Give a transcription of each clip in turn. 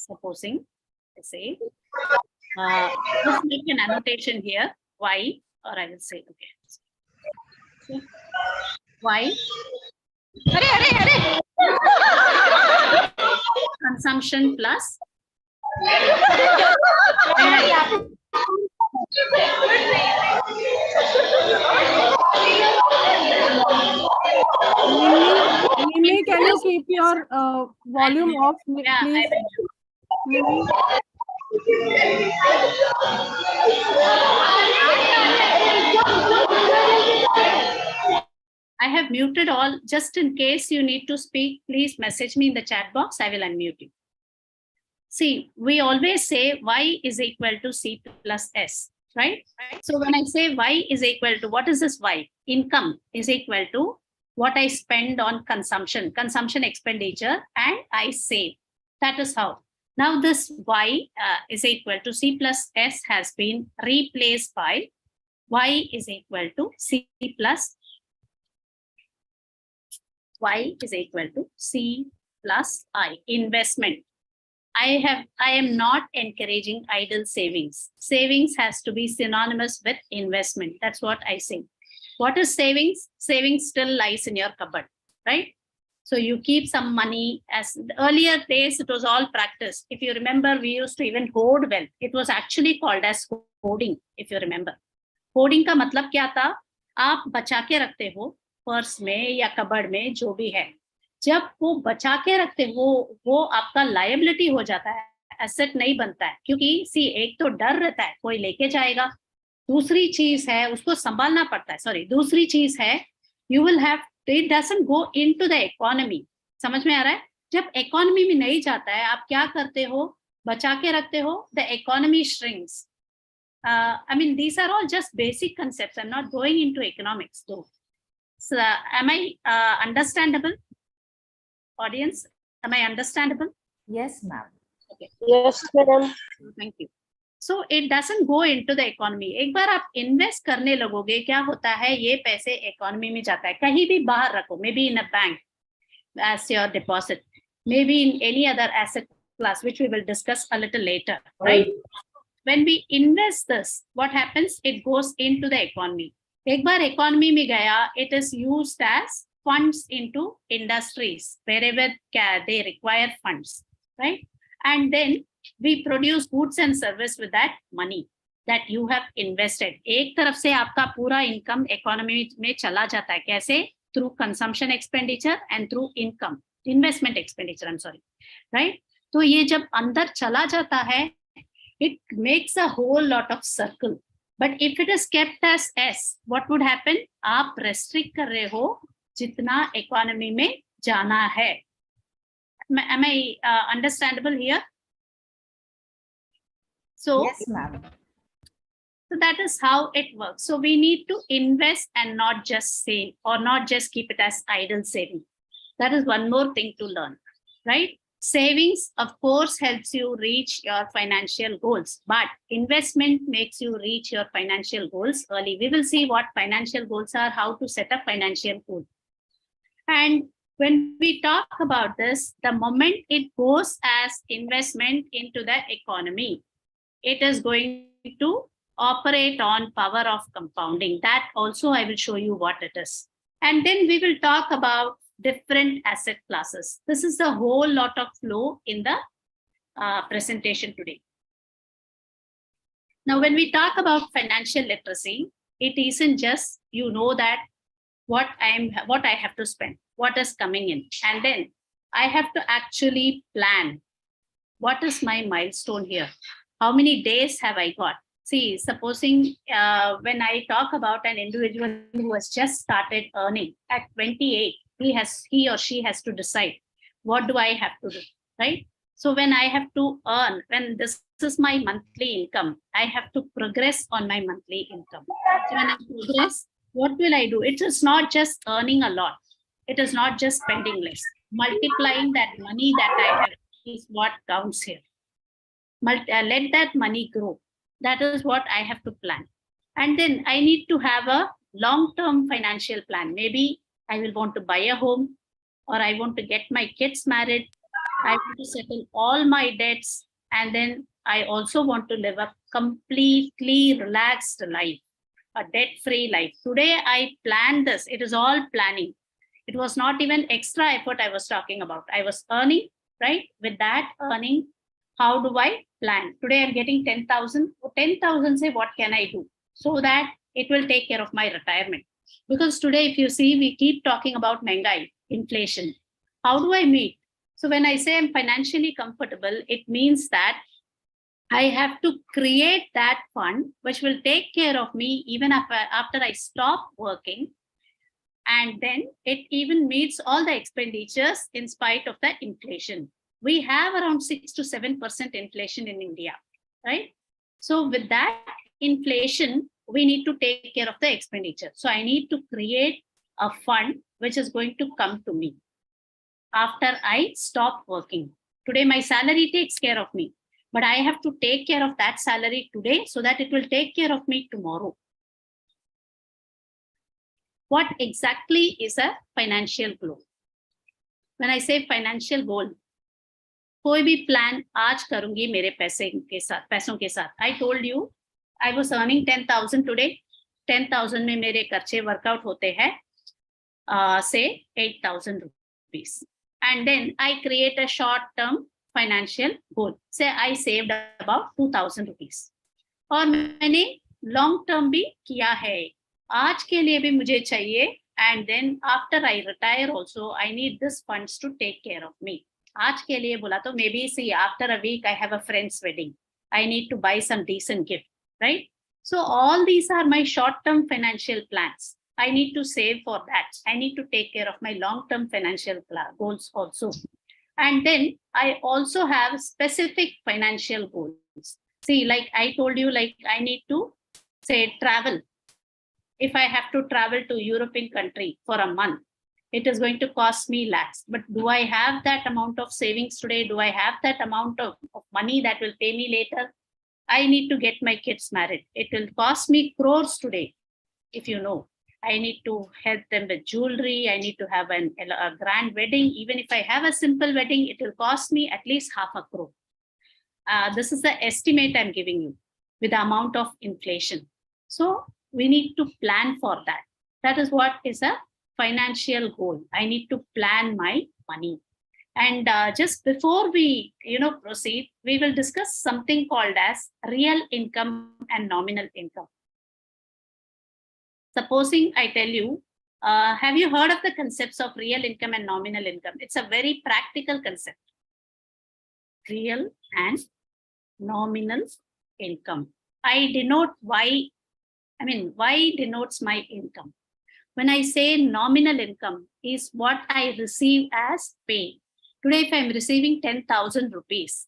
Supposing, I say, let's make an annotation here, y, or I will say, okay, y, consumption plus Mimi, can you keep your volume off, yeah, please? Mimi. I have muted all. Just in case you need to speak, please message me in the chat box. I will unmute you. See, we always say y is equal to c plus s, right? So when I say y is equal to, what is this y? Income is equal to what I spend on consumption expenditure, and I save. That is how. Now this y is equal to c plus s has been replaced by y is equal to c plus y is equal to c plus I, investment. I am not encouraging idle savings. Savings has to be synonymous with investment. That's what I say. What is savings? Savings still lies in your cupboard, right? So you keep some money. As the earlier days, it was all practice. If you remember, we used to even hoard wealth. It was actually called as hoarding, if you remember. Hoarding का मतलब क्या था? आप बचा के रखते हो purse में या कबर्ड में, जो भी है. जब वो बचा के रखते हो, वो आपका लायबिलिटी हो जाता है, एसेट नहीं बनता है. क्योंकि सी, एक तो डर रहता है कोई लेके जाएगा, दूसरी चीज है उसको संभालना पड़ता है. सॉरी, दूसरी चीज है you will have, it doesn't go into the economy. समझ में आ रहा है? जब इकोनॉमी में नहीं जाता है, आप क्या करते हो? बचा के रखते हो. The economy shrinks. I mean, these are all just basic concepts. I'm not going into economics though. So, am I understandable? Audience, am I understandable? Yes, ma'am. Okay. Yes, madam. Thank you. So it doesn't go into the economy. एक बार आप invest करने लगोगे, क्या होता है? ये पैसे economy में जाता है. कहीं भी बाहर रखो, maybe in a bank as your deposit, maybe in any other asset class, which we will discuss a little later, right? When we invest this, what happens? It goes into the economy. एक बार economy में गया, it is used as funds into industries wherever they require funds, right? And then we produce goods and service with that money that you have invested. एक तरफ से आपका पूरा income economy में चला जाता है. कैसे? Through consumption expenditure and through income, investment expenditure, I'm sorry, right? तो ये जब अंदर चला जाता है, it makes a whole lot of circle. But if it is kept as S, what would happen? आप restrict कर रहे हो जितना economy में जाना है. Am I understandable here? So, Yes, ma'am. So that is how it works. So we need to invest and not just save, or not just keep it as idle saving. That is one more thing to learn, right? Savings, of course, helps you reach your financial goals, but investment makes you reach your financial goals early. We will see what financial goals are, how to set up financial goals. And when we talk about this, the moment it goes as investment into the economy, it is going to operate on power of compounding. That also I will show you what it is. And then we will talk about different asset classes. This is a whole lot of flow in the presentation today. Now, when we talk about financial literacy, it isn't just, you know, that what I have to spend, what is coming in, and then I have to actually plan. What is my milestone here? How many days have I got? See, supposing when I talk about an individual who has just started earning at 28, he or she has to decide, what do I have to do, right? So when I have to earn, when this is my monthly income, I have to progress on my monthly income. So when I progress, what will I do? It is not just earning a lot. It is not just spending less. Multiplying that money that I have is what counts here. Let that money grow. That is what I have to plan. And then I need to have a long-term financial plan. Maybe I will want to buy a home, or I want to get my kids married, I want to settle all my debts, and then I also want to live a completely relaxed life, a debt-free life. Today, I planned this. It is all planning. It was not even extra effort I was talking about. I was earning, right? With that earning, how do I plan? Today, I'm getting 10,000. 10,000, say, what can I do? So that it will take care of my retirement. Because today, if you see, we keep talking about Mengai, inflation. How do I meet? So when I say I'm financially comfortable, it means that I have to create that fund which will take care of me even after I stop working. And then it even meets all the expenditures in spite of the inflation. We have around 6 to 7% inflation in India, right? So with that inflation, we need to take care of the expenditure. So I need to create a fund which is going to come to me after I stop working. Today, my salary takes care of me, but I have to take care of that salary today so that it will take care of me tomorrow. What exactly is a financial goal? When I say financial goal, कोई भी plan आज करूंगी मेरे पैसों के साथ. I told you I was earning 10,000 today. 10,000 में मेरे खर्चे वर्कआउट होते हैं say 8,000 rupees. And then I create a short-term financial goal. Say I saved about 2,000 rupees. और मैंने long term भी किया है. आज के लिए भी मुझे चाहिए. And then after I retire also, I need this funds to take care of me. आज के लिए बोला तो maybe see after a week I have a friend's wedding. I need to buy some decent gift, right? So all these are my short-term financial plans. I need to save for that. I need to take care of my long-term financial goals also. And then I also have specific financial goals. See, like I told you, like I need to say travel. If I have to travel to European country for a month, it is going to cost me lakhs. But do I have that amount of savings today? Do I have that amount of money that will pay me later? I need to get my kids married. It will cost me crores today, if you know. I need to help them with jewelry. I need to have a grand wedding. Even if I have a simple wedding, it will cost me at least 500,000 crore. This is the estimate I'm giving you with the amount of inflation. So we need to plan for that. That is what is a financial goal. I need to plan my money. And just before we proceed, we will discuss something called as real income and nominal income. Supposing I tell you, have you heard of the concepts of real income and nominal income? It's a very practical concept. Real and nominal income. Why denotes my income? When I say nominal income is what I receive as pay. Today, if I'm receiving 10,000 rupees,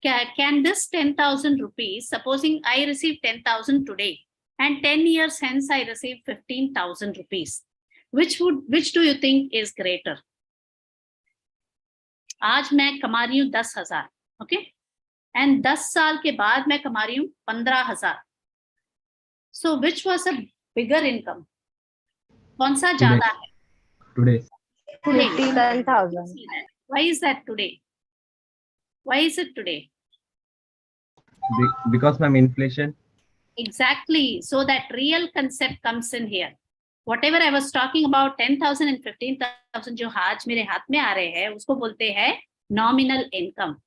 can this 10,000 rupees, supposing I receive 10,000 today, and 10 years hence I receive 15,000 rupees. Which do you think is greater? आज मैं कमा रही हूँ 10,000, okay? And 10 साल के बाद मैं कमा रही हूँ 15,000. So which was a bigger income? कौन सा ज्यादा है? Today. 15,000. Why is that today? Why is it today? Because ma'am, inflation. Exactly. So that real concept comes in here. Whatever I was talking about 10,000 and 15,000 जो आज मेरे हाथ में आ रहे हैं उसको बोलते हैं nominal income.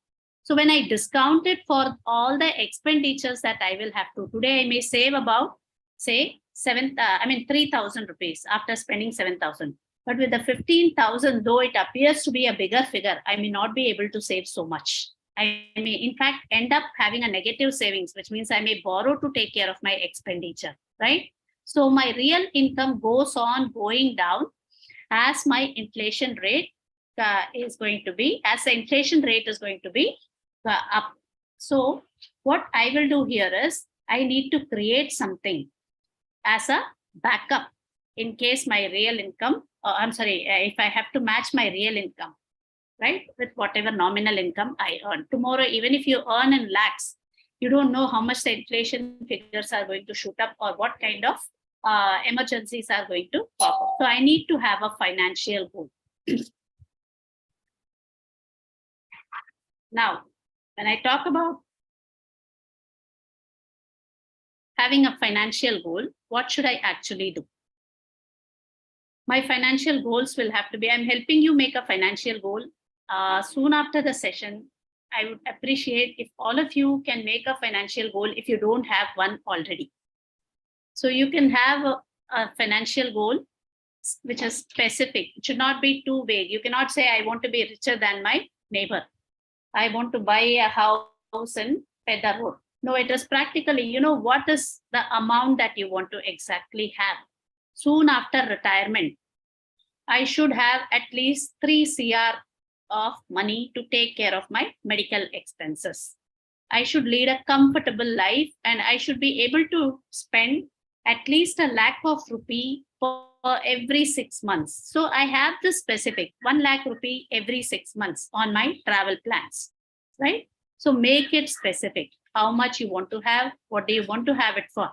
So when I discount it for all the expenditures that I will have to, today I may save about say 3,000 rupees after spending 7,000. But with the 15,000, though it appears to be a bigger figure, I may not be able to save so much. I may, in fact, end up having a negative savings, which means I may borrow to take care of my expenditure, right? So my real income goes on going down as my inflation rate is going to be, as the inflation rate is going to be up. So what I will do here is I need to create something as a backup in case my real income, if I have to match my real income, right, with whatever nominal income I earn. Tomorrow, even if you earn in lakhs, you don't know how much the inflation figures are going to shoot up or what kind of emergencies are going to pop up. So I need to have a financial goal. Now, when I talk about having a financial goal, what should I actually do? My financial goals will have to be, I'm helping you make a financial goal. Soon after the session, I would appreciate if all of you can make a financial goal if you don't have one already. So you can have a financial goal which is specific. It should not be too vague. You cannot say, I want to be richer than my neighbor. I want to buy a house in Pedder Road. No, it is practically, you know, what is the amount that you want to exactly have? Soon after retirement, I should have at least 3 CR of money to take care of my medical expenses. I should lead a comfortable life and I should be able to spend at least a lakh of rupee for every 6 months. So I have this specific 1 lakh rupee every 6 months on my travel plans, right? So make it specific. How much you want to have, what do you want to have it for?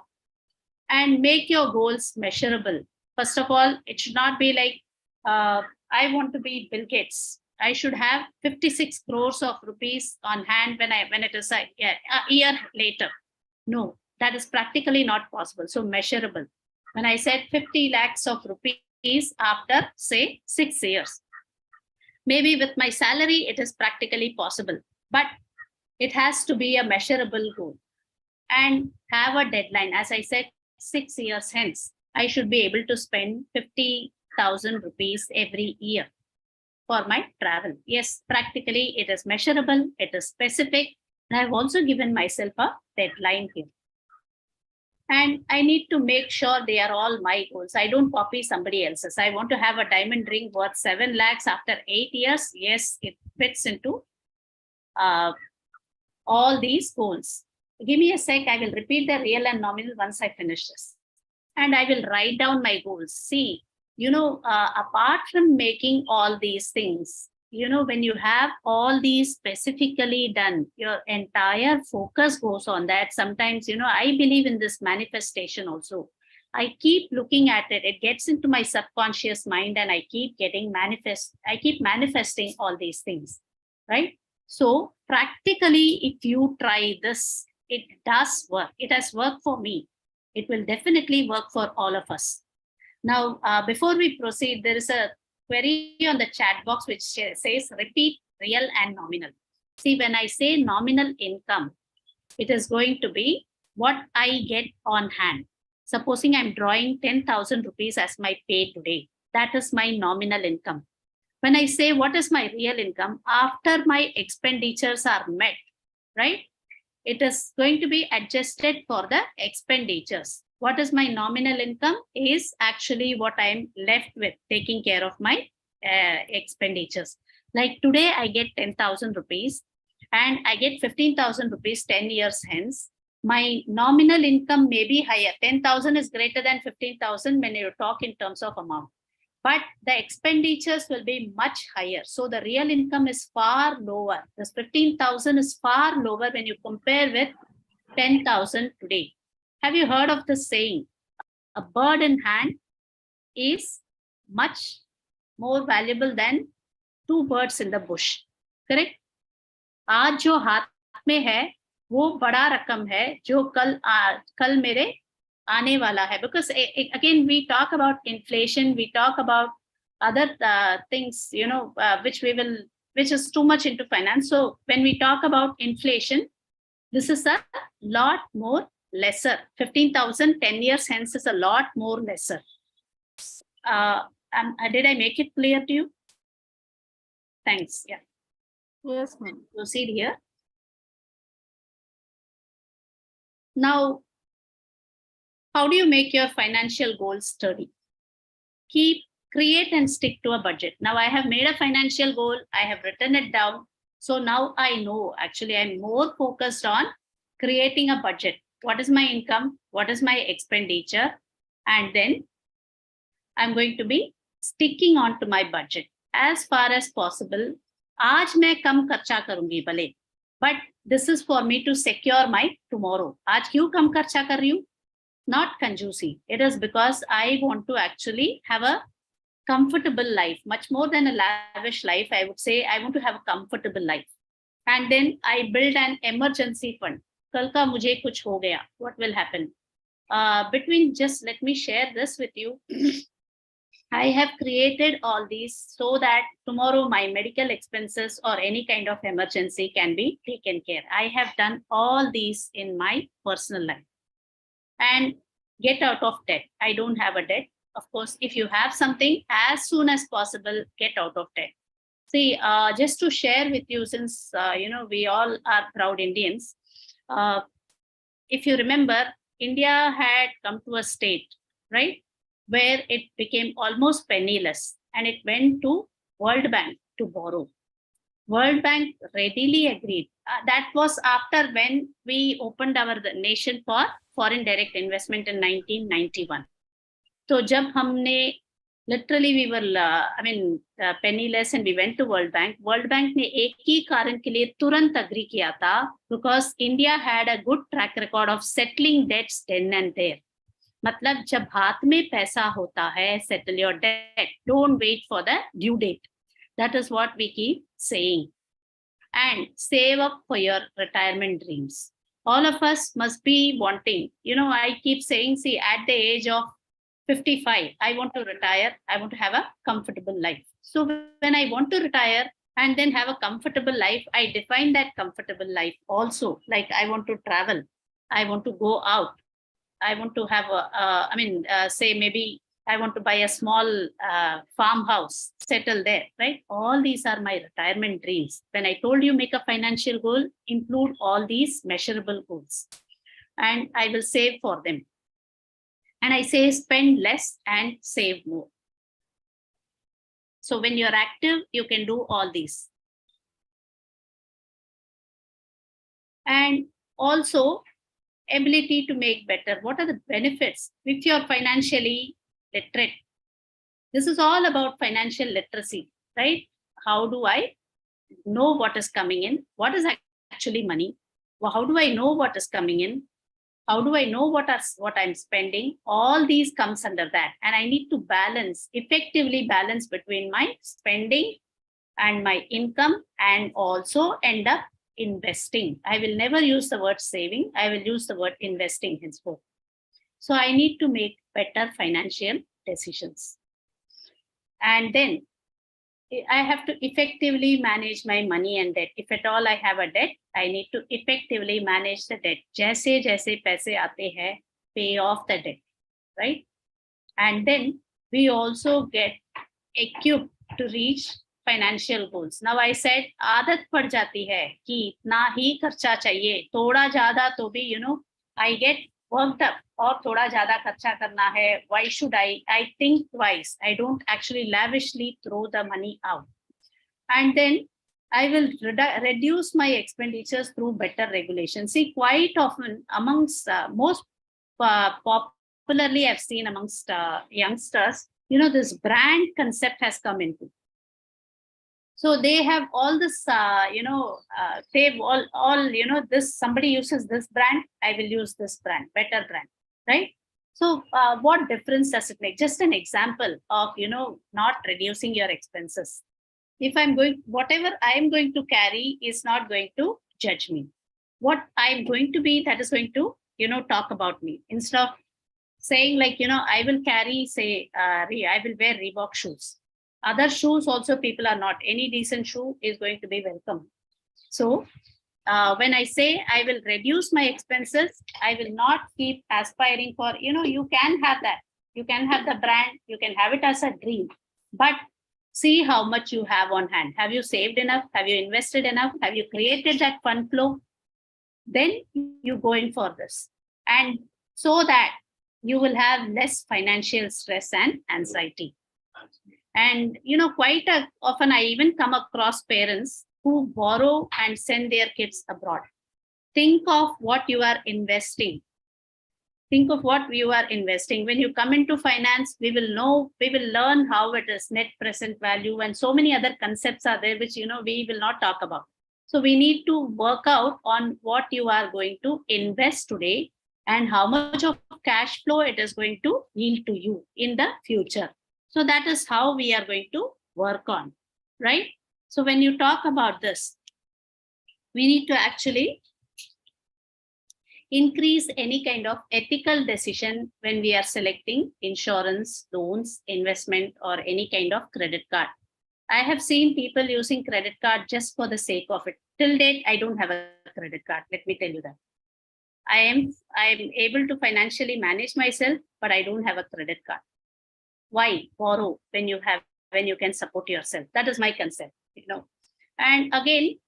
And make your goals measurable. First of all, it should not be like, I want to be Bill Gates. I should have 56 crores of rupees on hand when it is a year later. No, that is practically not possible. So measurable. When I said 50 lakhs of rupees after, say, 6 years, maybe with my salary, it is practically possible, but it has to be a measurable goal and have a deadline. As I said, 6 years hence, I should be able to spend 50,000 rupees every year for my travel. Yes, practically it is measurable, it is specific, and I've also given myself a deadline here. And I need to make sure they are all my goals. I don't copy somebody else's. I want to have a diamond ring worth 7 lakhs after 8 years. Yes, it fits into all these goals. Give me a sec. I will repeat the real and nominal once I finish this. And I will write down my goals. See, you know, apart from making all these things, you know, when you have all these specifically done, your entire focus goes on that. Sometimes, you know, I believe in this manifestation also. I keep looking at it. It gets into my subconscious mind and I keep manifesting all these things, right? So practically, if you try this, it does work. It has worked for me. It will definitely work for all of us. Now, before we proceed, there is a query on the chat box which says repeat real and nominal. See, when I say nominal income, it is going to be what I get on hand. Supposing I'm drawing 10,000 rupees as my pay today, that is my nominal income. When I say what is my real income, after my expenditures are met, right? It is going to be adjusted for the expenditures. What is my nominal income is actually what I'm left with, taking care of my expenditures. Like today, I get 10,000 rupees and I get 15,000 rupees 10 years hence. My nominal income may be higher. 10,000 is greater than 15,000 when you talk in terms of amount. But the expenditures will be much higher. So the real income is far lower. This 15,000 is far lower when you compare with 10,000 today. Have you heard of the saying, a bird in hand is much more valuable than 2 birds in the bush? Correct? आज जो हाथ में है वो बड़ा रकम है जो कल मेरे आने वाला है. Because again we talk about inflation, we talk about other things, you know, which is too much into finance. So when we talk about inflation, this is a lot more lesser. 15,000 10 years hence is a lot more lesser. Did I make it clear to you? Thanks. Yeah. Yes, ma'am. Proceed here. Now, how do you make your financial goals sturdy? Create and stick to a budget. Now I have made a financial goal. I have written it down. So now I know, actually I'm more focused on creating a budget. What is my income? What is my expenditure? And then I'm going to be sticking on to my budget as far as possible. आज मैं कम खर्चा करूंगी भले, but this is for me to secure my tomorrow. आज क्यों कम खर्चा कर रही हूँ? Not conjuicy. It is because I want to actually have a comfortable life, much more than a lavish life. I would say I want to have a comfortable life. and then I build an emergency fund. कल का मुझे कुछ हो गया, what will happen? Between, just let me share this with you. I have created all these so that tomorrow my medical expenses or any kind of emergency can be taken care. I have done all these in my personal life. And get out of debt. I don't have a debt. Of course, if you have something, as soon as possible, get out of debt. See, just to share with you, since we all are proud Indians, if you remember, India had come to a state, right, where it became almost penniless, and it went to World Bank to borrow. World Bank readily agreed. That was after when we opened the nation for foreign direct investment in 1991. So जब हमने literally we were penniless and we went to World Bank ने एक ही कारण के लिए तुरंत agree किया था, because India had a good track record of settling debts then and there. मतलब जब हाथ में पैसा होता है, settle your debt, don't wait for the due date. That is what we keep saying. And save up for your retirement dreams. All of us must be wanting, I keep saying, see, at the age of 55, I want to retire. I want to have a comfortable life. So when I want to retire and then have a comfortable life, I define that comfortable life also. Like I want to travel. I want to go out. I want to have say maybe I want to buy a small farmhouse, settle there, right? All these are my retirement dreams. When I told you make a financial goal, include all these measurable goals. And I will save for them. And I say spend less and save more. So when you're active, you can do all these. And also ability to make better. What are the benefits if you're financially literate? This is all about financial literacy, right? How do I know what is coming in? What is actually money? Well, how do I know what is coming in? How do I know what I'm spending? All these comes under that. And I need to effectively balance between my spending and my income, and also end up investing. I will never use the word saving. I will use the word investing henceforth. So I need to make better financial decisions. And then I have to effectively manage my money and debt. If at all I have a debt, I need to effectively manage the debt. जैसे जैसे पैसे आते हैं, pay off the debt, right? And then we also get equipped to reach financial goals. Now I said आदत पड़ जाती है कि इतना ही खर्चा चाहिए, थोड़ा ज़्यादा तो भी I get worked up, और थोड़ा ज़्यादा खर्चा करना है. Why should I think twice. I don't actually lavishly throw the money out. And then I will reduce my expenditures through better regulation. See, quite often amongst most popularly I've seen amongst youngsters, this brand concept has come into. So they have all this, they've all, this, somebody uses this brand, I will use this brand, better brand, right? So what difference does it make? Just an example of, not reducing your expenses. If whatever I'm going to carry is not going to judge me. What I'm going to be, that is going to, talk about me. Instead of saying like, I will carry, say, I will wear Reebok shoes. Other shoes also people are not. Any decent shoe is going to be welcome. So when I say I will reduce my expenses, I will not keep aspiring for, you can have that. You can have the brand, you can have it as a dream, but see how much you have on hand. Have you saved enough? Have you invested enough? Have you created that fund flow? Then you go in for this. And so that you will have less financial stress and anxiety. And, quite often I even come across parents who borrow and send their kids abroad. Think of what you are investing. Think of what you are investing. When you come into finance, we will learn how it is net present value, and so many other concepts are there, which, we will not talk about. So we need to work out on what you are going to invest today and how much of cash flow it is going to yield to you in the future. So that is how we are going to work on, right? So when you talk about this, we need to actually increase any kind of ethical decision when we are selecting insurance, loans, investment, or any kind of credit card. I have seen people using credit card just for the sake of it. Till date, I don't have a credit card. Let me tell you that. I am able to financially manage myself, but I don't have a credit card. Why borrow when you can support yourself? That is my concept, And again,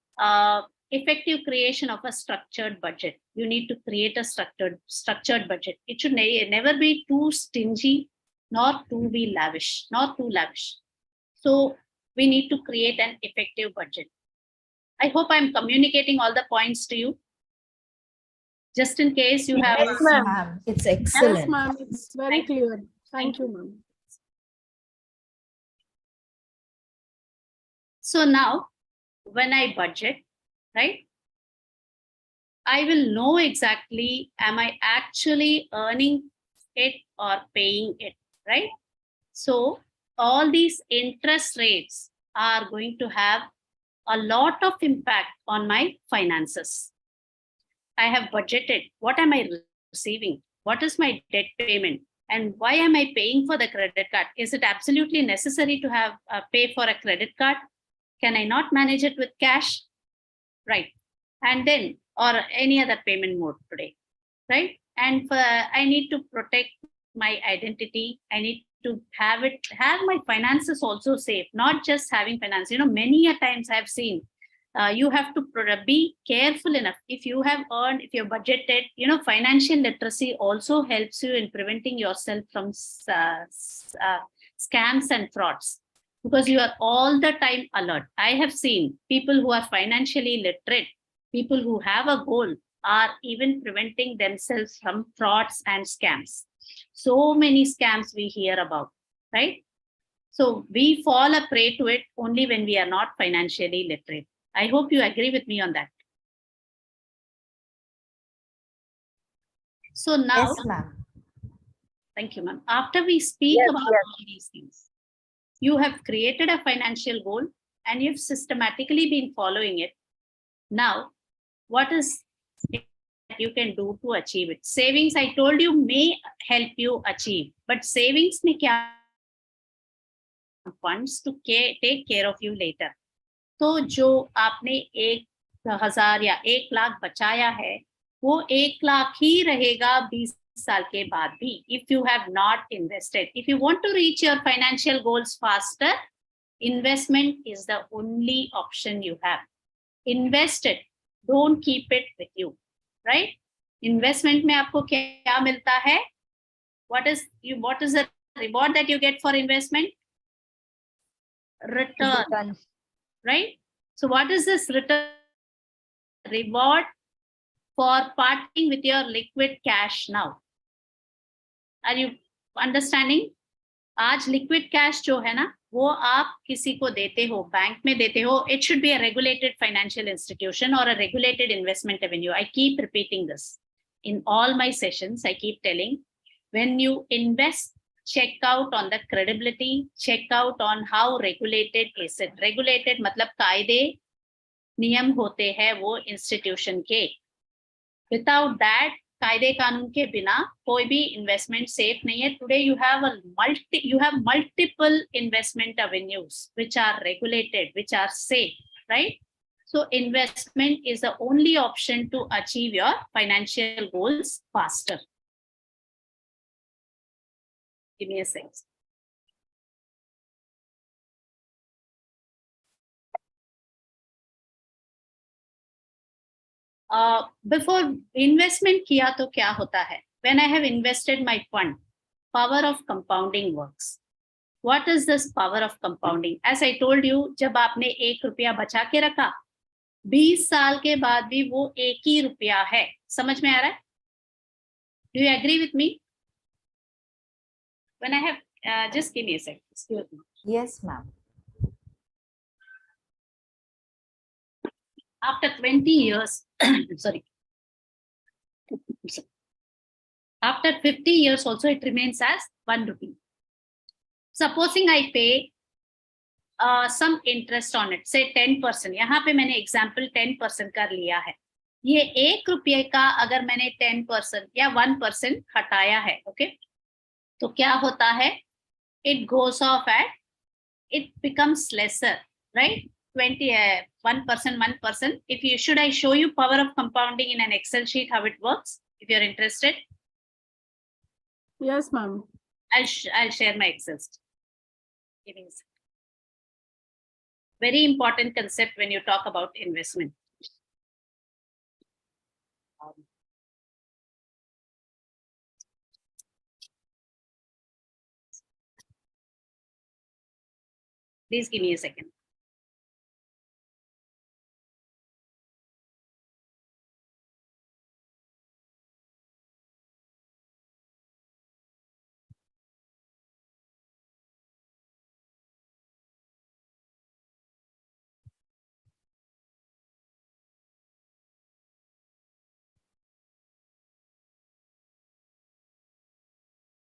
effective creation of a structured budget. You need to create a structured budget. It should never be too stingy, nor too lavish. So we need to create an effective budget. I hope I'm communicating all the points to you. Just in case you have. Yes, ma'am. Ma'am, it's Yes, excellent. ma'am. It's very clear. Thank you, ma'am. So now, when I budget, right, I will know exactly, am I actually earning it or paying it, right? So all these interest rates are going to have a lot of impact on my finances. I have budgeted. What am I receiving? What is my debt payment? And why am I paying for the credit card? Is it absolutely necessary to have pay for a credit card? Can I not manage it with cash? Right. And then, or any other payment mode today, right? And I need to protect my identity. I need to have my finances also safe, not just having finance. Many a times I've seen you have to be careful enough. If you have earned, if you're budgeted, financial literacy also helps you in preventing yourself from scams and frauds, because you are all the time alert. I have seen people who are financially literate, people who have a goal, are even preventing themselves from frauds and scams. So many scams we hear about, right? So we fall a prey to it only when we are not financially literate. I hope you agree with me on that. So now, Yes, ma'am. thank you, ma'am. After we speak about all these things, you have created a financial goal and you've systematically been following it. Now, what is it that you can do to achieve it? Savings, I told you, may help you achieve, but savings may kya funds to take care of you later. तो जो आपने 1,000 या 1 लाख बचाया है, वो 1 लाख ही रहेगा 20 साल के बाद भी. If you have not invested, if you want to reach your financial goals faster, investment is the only option you have. Invest it, don't keep it with you, right? Investment में आपको क्या मिलता है? What is the reward that you get for investment? Return. Right? So what is this return? Reward for parting with your liquid cash now. Are you understanding? आज liquid cash जो है ना, वो आप किसी को देते हो, बैंक में देते हो. It should be a regulated financial institution or a regulated investment avenue. I keep repeating this. In all my sessions, I keep telling, when you invest, check out on the credibility, check out on how regulated is it. Regulated मतलब कायदे नियम होते हैं वो institution के. Without that, कायदे कानून के बिना कोई भी investment safe नहीं है. Today you have multiple investment avenues which are regulated, which are safe, right? So investment is the only option to achieve your financial goals faster. Give me a second. Before investment किया तो क्या होता है? When I have invested my fund, power of compounding works. What is this power of compounding? As I told you, जब आपने 1 रुपया बचा के रखा, 20 साल के बाद भी वो 1 ही रुपया है. समझ में आ रहा है? Do you agree with me? When I have, just give me a second. Excuse me. Yes, ma'am. After 20 years, sorry. After 50 years also, it remains as 1 rupee. Supposing I pay some interest on it, say 10%. यहाँ पे मैंने example 10% कर लिया है. ये 1 रुपये का अगर मैंने 10% या 1% हटाया है, okay? तो क्या होता है? It goes off at, it becomes lesser, right? 1%. If you should I show you power of compounding in an Excel sheet how it works? If you're interested, Yes, ma'am. I'll share my Excel sheet. Give me a second. Very important concept when you talk about investment. Please give me a second.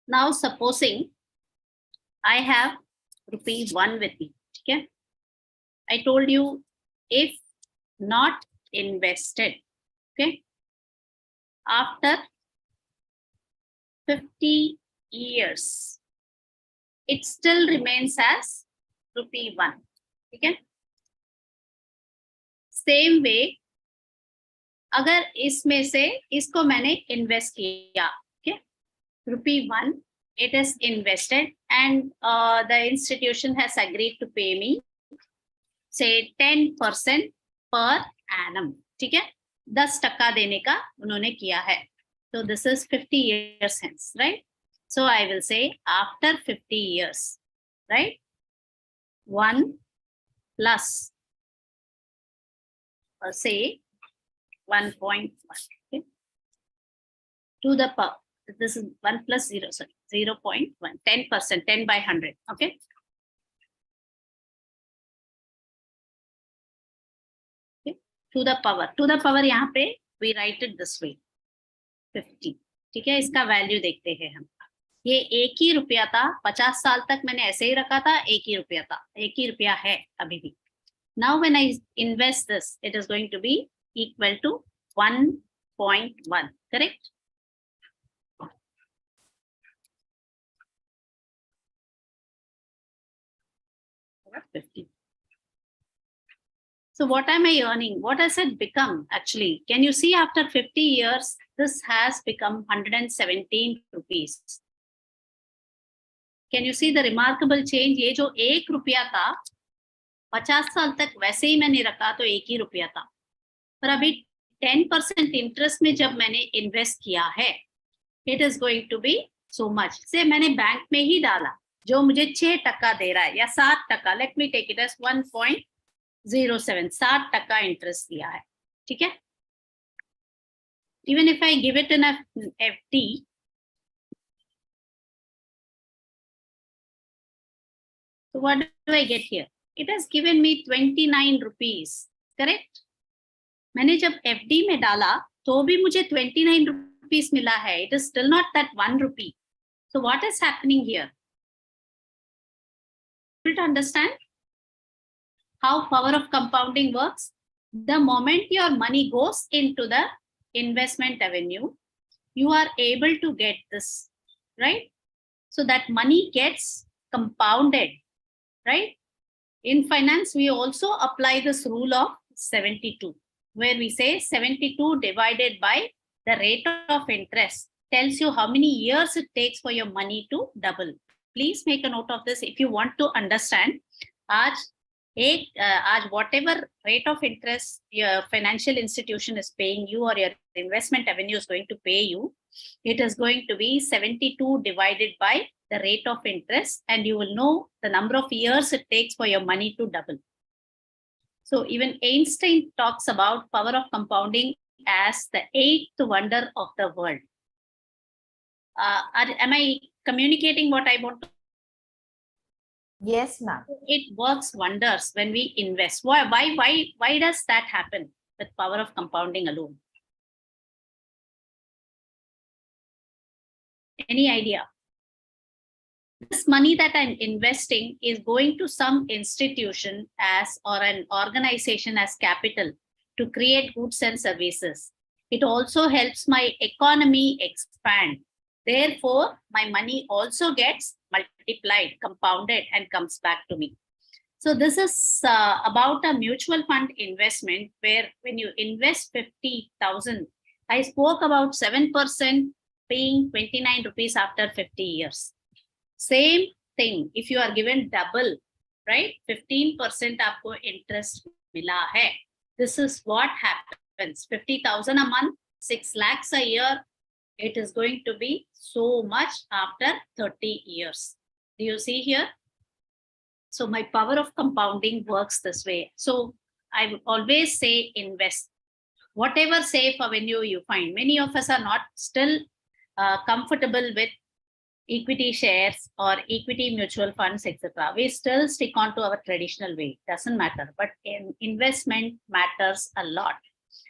Now, supposing I have ₹1 with me. Okay. I told you if not invested, okay, after 50 years, it still remains as ₹1. Okay. Same way, अगर इसमें से इसको मैंने invest किया, okay, ₹1, it is invested and the institution has agreed to pay me say 10% per annum. ठीक है, 10% देने का उन्होंने किया है. So this is 50 years hence, right? So I will say after 50 years, right? 1 plus, say 1.1, okay, to the power. This is 1 plus 0, sorry, 0.1, 10%, 10 by 100, okay? Okay. To the power यहाँ पे we write it this way, 50. ठीक है, इसका value देखते हैं हम. ये 1 ही रुपया था, 50 साल तक मैंने ऐसे ही रखा था, 1 ही रुपया था, 1 ही रुपया है अभी भी. Now when I invest this, it is going to be equal to 1.1, correct? So what am I earning? What has it become actually? Can you see after 50 years, this has become 117 rupees. Can you see the remarkable change? ये जो 1 रुपया था, 50 साल तक वैसे ही मैंने रखा तो 1 ही रुपया था. पर अभी 10% इंटरेस्ट में जब मैंने इन्वेस्ट किया है, it is going to be so much. से मैंने बैंक में ही डाला, जो मुझे 6% दे रहा है या 7%. Let me take it as 1.07, 7% interest दिया है. ठीक है. Even if I give it in a FD, so what do I get here? It has given me 29 rupees, correct? मैंने जब FD में डाला तो भी मुझे 29 rupees मिला है. It is still not that 1 rupee. So what is happening here? To understand how power of compounding works, the moment your money goes into the investment avenue, you are able to get this, right? So that money gets compounded, right? In finance, we also apply this rule of 72, where we say 72 divided by the rate of interest tells you how many years it takes for your money to double. Please make a note of this if you want to understand. आज whatever rate of interest your financial institution is paying you or your investment avenue is going to pay you, it is going to be 72 divided by the rate of interest, and you will know the number of years it takes for your money to double. So even Einstein talks about power of compounding as the 8th wonder of the world. Am I communicating what I want to? Yes, ma'am. It works wonders when we invest. Why does that happen with power of compounding alone? Any idea? this money that I'm investing is going to some institution as or an organization as capital to create goods and services. It also helps my economy expand. Therefore, my money also gets multiplied, compounded, and comes back to me. So this is about a mutual fund investment where when you invest 50,000, I spoke about 7% paying 29 rupees after 50 years. Same thing, if you are given double, right? 15% आपको interest मिला है. This is what happens. 50,000 a month, 6 lakhs a year. It is going to be so much after 30 years. Do you see here? So my power of compounding works this way. So I would always say invest. Whatever safe avenue you find. Many of us are not still comfortable with equity shares or equity mutual funds, etc. We still stick on to our traditional way. Doesn't matter. But investment matters a lot.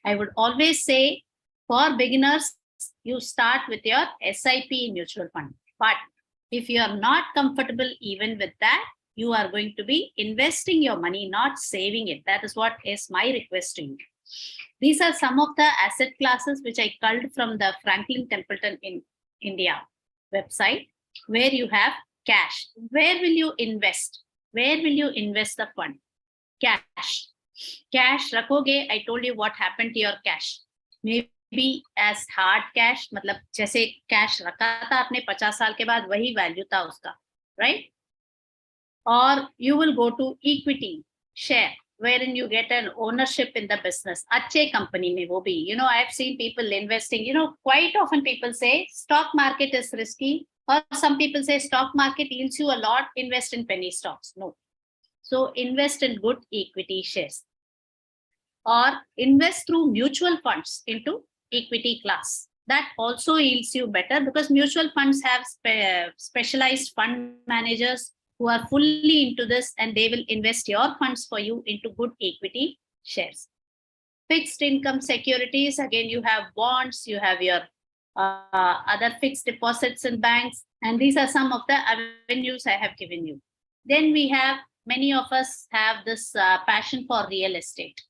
I would always say for beginners, you start with your SIP mutual fund. But if you are not comfortable even with that, you are going to be investing your money, not saving it. That is what is my request to you. These are some of the asset classes which I culled from the Franklin Templeton in India website, where you have cash. Where will you invest? Where will you invest the fund? Cash. Cash रखोगे, I told you what happened to your cash. Maybe as hard cash, मतलब जैसे cash रखा था आपने 50 साल के बाद वही value था उसका, right? Or you will go to equity share, wherein you get an ownership in the business. अच्छे company में वो भी, I've seen people investing, quite often people say stock market is risky, or some people say stock market yields you a lot, invest in penny stocks. No. So invest in good equity shares. Or invest through mutual funds into equity class. That also yields you better because mutual funds have specialized fund managers who are fully into this, and they will invest your funds for you into good equity shares. Fixed income securities, again, you have bonds, you have your other fixed deposits in banks, and these are some of the avenues I have given you. Then we have, many of us have this passion for real estate.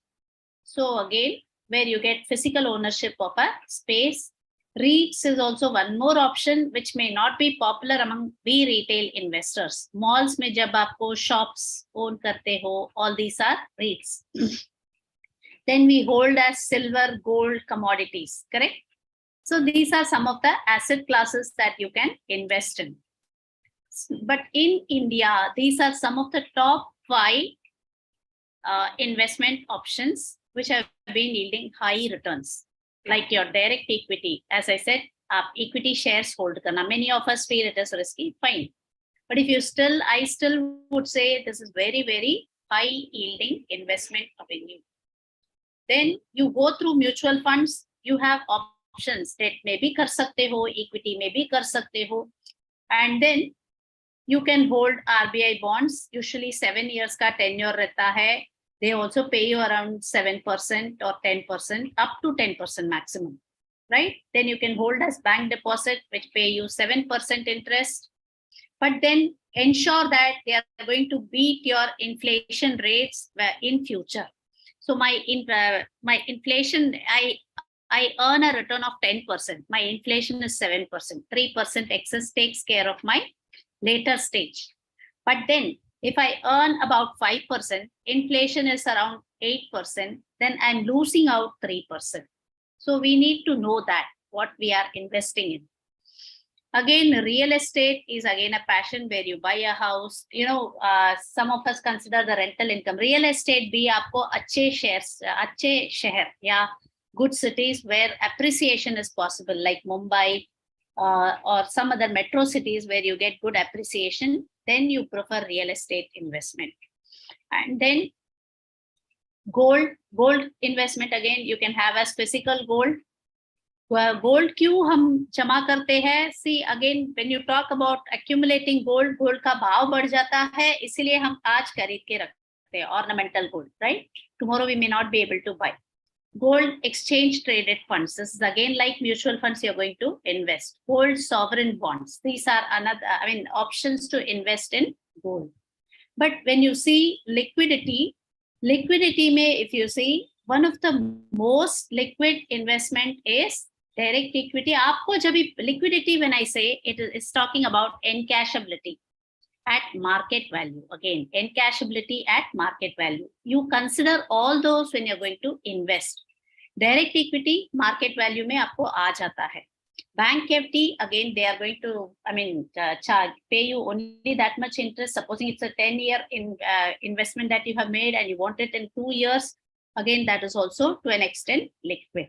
So again, where you get physical ownership of a space. REITs is also one more option which may not be popular among we retail investors. Malls में जब आपको shops own करते हो, all these are REITs. Then we hold as silver, gold, commodities, correct? So these are some of the asset classes that you can invest in. But in India, these are some of the top 5 investment options which have been yielding high returns. Like your direct equity, as I said, equity shares hold karna. Many of us feel it is risky, fine. But if you I still would say this is very, very high yielding investment avenue. Then you go through mutual funds, you have options. Debt may be kar sakte ho, equity may be kar sakte ho. And then you can hold RBI bonds, usually 7 years ka tenure rehta hai. They also pay you around 7% or 10%, up to 10% maximum, right? Then you can hold as bank deposit, which pay you 7% interest. But then ensure that they are going to beat your inflation rates in future. So my inflation, I earn a return of 10%. My inflation is 7%. 3% excess takes care of my later stage. But then if I earn about 5%, inflation is around 8%, then I'm losing out 3%. So we need to know that what we are investing in. Again, real estate is again a passion where you buy a house. Some of us consider the rental income. Real estate bhi aapko अच्छे shares, अच्छे शहर या good cities where appreciation is possible, like Mumbai or some other metro cities where you get good appreciation. Then you prefer real estate investment. And then gold investment, again, you can have as physical gold. Gold क्यों हम जमा करते हैं? See, again, when you talk about accumulating gold का भाव बढ़ जाता है, इसीलिए हम आज खरीद के रखते हैं ornamental gold, right? Tomorrow we may not be able to buy. Gold exchange traded funds. This is again like mutual funds you're going to invest. Gold sovereign bonds. These are another, options to invest in gold. But when you see liquidity may, if you see, one of the most liquid investment is direct equity. Aapko jab liquidity, when I say it is talking about encashability at market value. Again, encashability at market value. You consider all those when you're going to invest. Direct equity market value में आपको आ जाता है. Bank FD, again, they are going to, pay you only that much interest. Supposing it's a 10-year investment that you have made and you want it in 2 years, again, that is also to an extent liquid.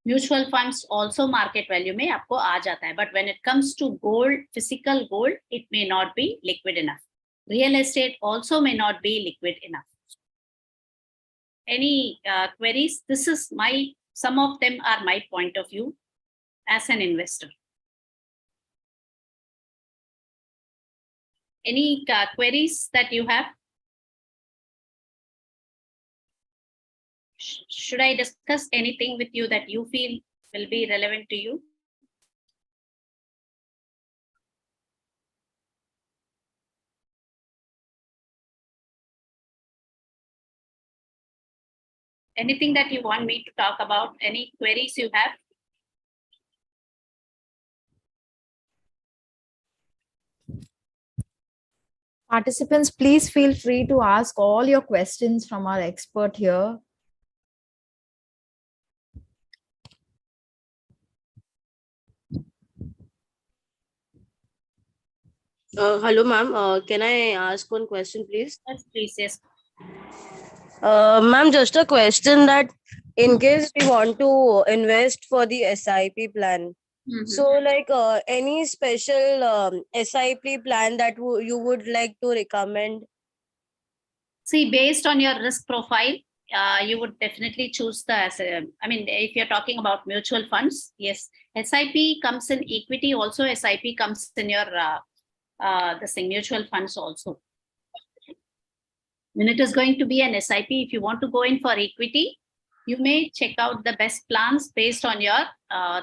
Mutual funds also market value में आपको आ जाता है. But when it comes to gold, physical gold, it may not be liquid enough. Real estate also may not be liquid enough. Any queries? This is some of them are my point of view as an investor. Any queries that you have? Should I discuss anything with you that you feel will be relevant to you? Anything that you want me to talk about? Any queries you have? Participants, please feel free to ask all your questions from our expert here. Hello, ma'am. Can I ask one question, please? Yes, please, yes. Ma'am, just a question that in case we want to invest for the SIP plan, so like any special SIP plan that you would like to recommend? See, based on your risk profile, you would definitely choose if you're talking about mutual funds, yes, SIP comes in equity, also SIP comes in your mutual funds also. When it is going to be an SIP, if you want to go in for equity, you may check out the best plans based on your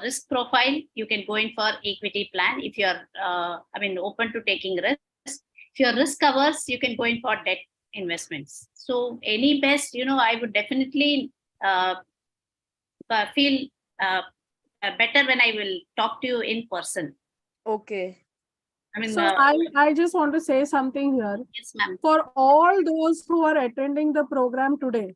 risk profile. You can go in for equity plan if you're open to taking risk. If your risk covers, you can go in for debt investments. So any best, I would definitely feel better when I will talk to you in person. Okay. So I just want to say something here. Yes, ma'am. For all those who are attending the program today,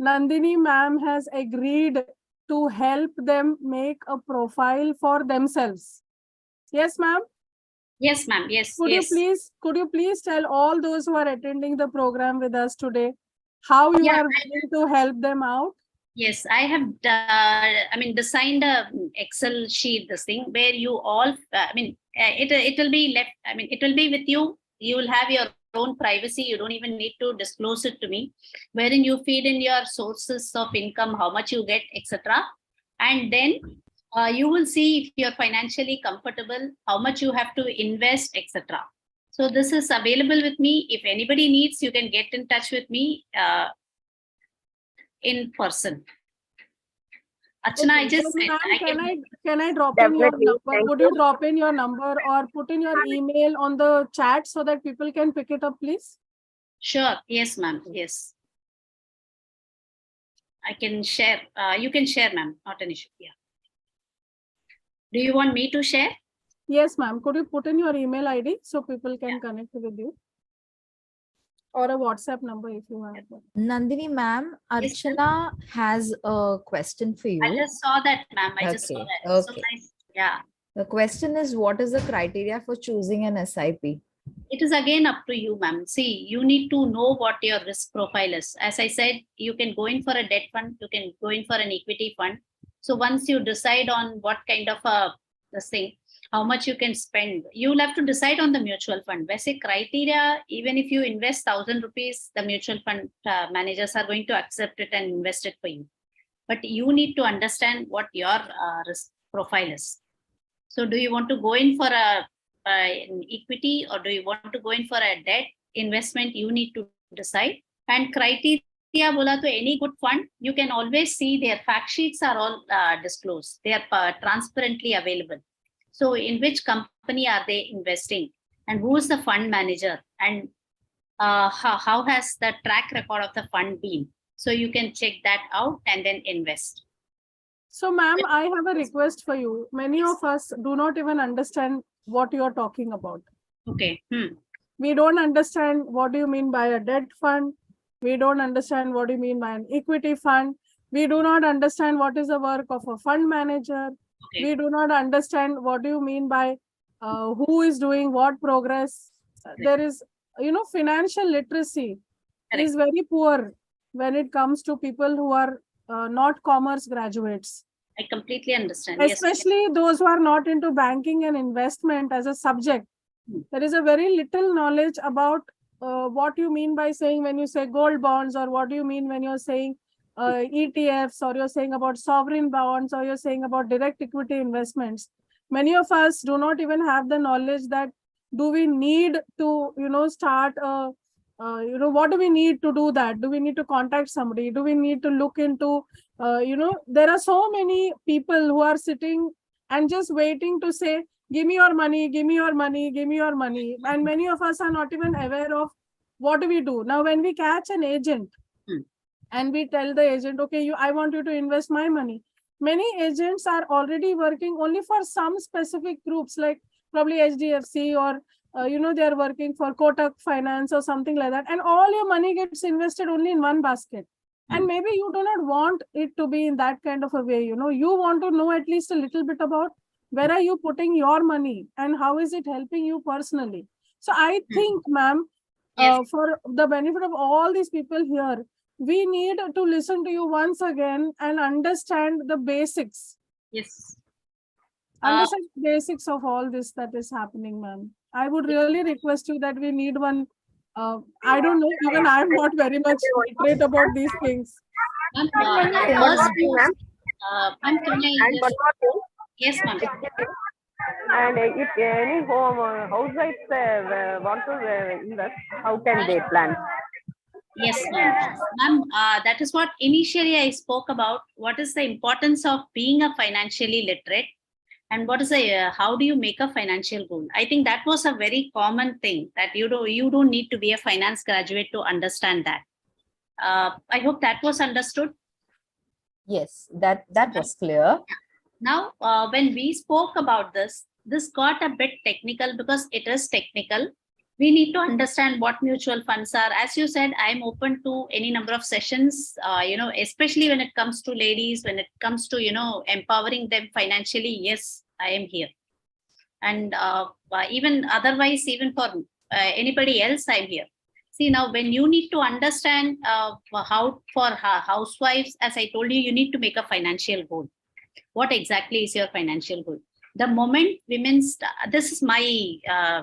Nandini ma'am has agreed to help them make a profile for themselves. Yes, ma'am? Yes, ma'am. Yes. Could yes. you please tell all those who are attending the program with us today how you are willing to help them out? Yes, I have designed a Excel sheet, this thing where you all, it will be left, it will be with you. You will have your own privacy. You don't even need to disclose it to me, wherein you feed in your sources of income, how much you get, etc. And then you will see if you're financially comfortable, how much you have to invest, etc. So this is available with me. If anybody needs, you can get in touch with me in person. Archana, I just said, can I drop in your number? Would you drop in your number or put in your email on the chat so that people can pick it up, please? Sure. Yes, ma'am. Yes. I can share. You can share, ma'am. Not an issue. Yeah. Do you want me to share? Yes, ma'am. Could you put in your email ID so people can connect with you? Or a WhatsApp number if you have. Nandini ma'am, Archana has a question for you. I just saw that, ma'am. I just saw that. Okay. So nice. Yeah. The question is, what is the criteria for choosing an SIP? It is again up to you, ma'am. See, you need to know what your risk profile is. As I said, you can go in for a debt fund. You can go in for an equity fund. So once you decide on what kind of how much you can spend, you'll have to decide on the mutual fund. Basic criteria, even if you invest 1,000 rupees, the mutual fund managers are going to accept it and invest it for you. But you need to understand what your risk profile is. So do you want to go in for an equity or do you want to go in for a debt investment? You need to decide. And criteria दिया बोला तो any good fund, you can always see their fact sheets are all disclosed. They are transparently available. So in which company are they investing and who is the fund manager and how has the track record of the fund been? So you can check that out and then invest. So, ma'am, I have a request for you. Many of us do not even understand what you are talking about. Okay. We don't understand what do you mean by a debt fund. We don't understand what do you mean by an equity fund. We do not understand what is the work of a fund manager. Okay. We do not understand what do you mean by who is doing what progress. There is, financial literacy Correct. is very poor when it comes to people who are not commerce graduates. I completely understand. Yes. Especially those who are not into banking and investment as a subject. There is a very little knowledge about what you mean by saying when you say gold bonds, or what do you mean when you're saying ETFs, or you're saying about sovereign bonds, or you're saying about direct equity investments. Many of us do not even have the knowledge that do we need to, start what do we need to do that? Do we need to contact somebody? Do we need to look into, there are so many people who are sitting and just waiting to say, give me your money, give me your money, give me your money. And many of us are not even aware of what do we do. Now, when we catch an agent and we tell the agent, okay, I want you to invest my money. Many agents are already working only for some specific groups, like probably HDFC, or they are working for Kotak Finance or something like that. And all your money gets invested only in one basket. And maybe you do not want it to be in that kind of a way. You want to know at least a little bit about where are you putting your money and how is it helping you personally. So I think, ma'am, Yes. for the benefit of all these people here, we need to listen to you once again and understand the basics. Yes. Understand the basics of all this that is happening, ma'am. I would really request you that we need one. I don't know, even I'm not very much literate about these things. Ma'am, Ma'am, ma'am, can I And one just- more thing, yes, ma'am. and if any housewives want to invest, how can they plan? Yes, ma'am. Ma'am, that is what initially I spoke about. What is the importance of being a financially literate, and what is how do you make a financial goal? I think that was a very common thing that you don't need to be a finance graduate to understand that. I hope that was understood. Yes, that was clear. Now, when we spoke about this got a bit technical because it is technical. We need to understand what mutual funds are. As you said, I'm open to any number of sessions, especially when it comes to ladies, when it comes to, empowering them financially. Yes, I am here. And even otherwise, even for anybody else, I'm here. See, now, when you need to understand how for housewives, as I told you, you need to make a financial goal. What exactly is your financial goal? The moment women this is my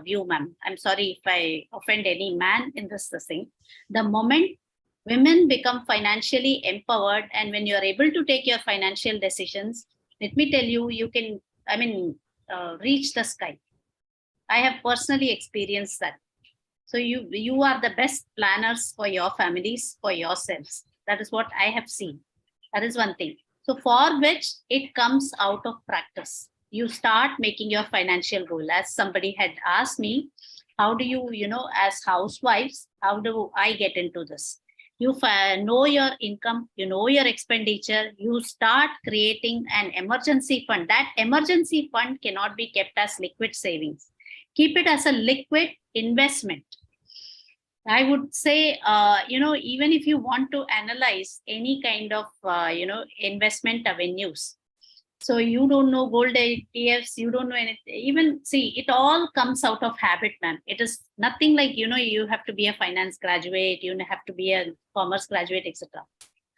view, ma'am. I'm sorry if I offend any man in this thing. The moment women become financially empowered, and when you're able to take your financial decisions, let me tell you, you can, reach the sky. I have personally experienced that. So you are the best planners for your families, for yourselves. That is what I have seen. That is one thing. So for which it comes out of practice. You start making your financial goal. As somebody had asked me, how do you, as housewives, how do I get into this? You know your income, you know your expenditure, you start creating an emergency fund. That emergency fund cannot be kept as liquid savings. Keep it as a liquid investment. I would say, even if you want to analyze any kind of, investment avenues, so you don't know gold ETFs, you don't know anything, even see, it all comes out of habit, ma'am. It is nothing like, you have to be a finance graduate, you have to be a commerce graduate, etc.